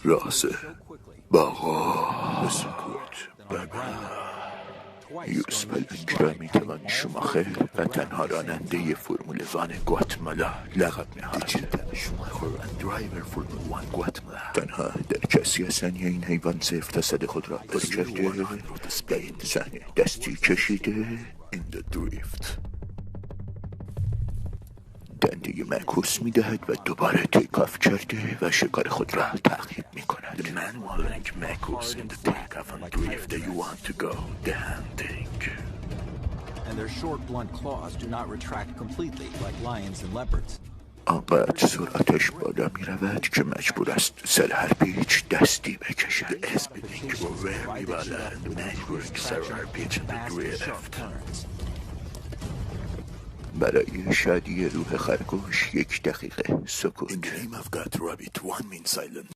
راس بقا سکوت یوسف الکرامی شوماخر و تنها راننده فرمول وان گواتمالا لقب نهاد. شوماخر درایور فرمول 1 گواتمالا تنها در کسی ثانیه این حیوان 0 تا 100 خود را پر کرده. در این صحنه دستی کشیده in the drift دنده معکوس میدهد و دوباره تیکاف کرده و شکار خود را تعقیب میکند. The man walking معکوس in the takeoff and drift that you want to go the hunting. And their short blunt claws do not retract completely like lions and leopards. آنقدر سرعتش بالا می رود که مجبور است سر هر پیچ دستی بکشد. اسپینینگ و وری بالا مجبور سر هر پیچ بدریفت. برای شادی روح خرگوش 1 دقیقه سکوت. In the name of God, Rabbit, 1 means silent.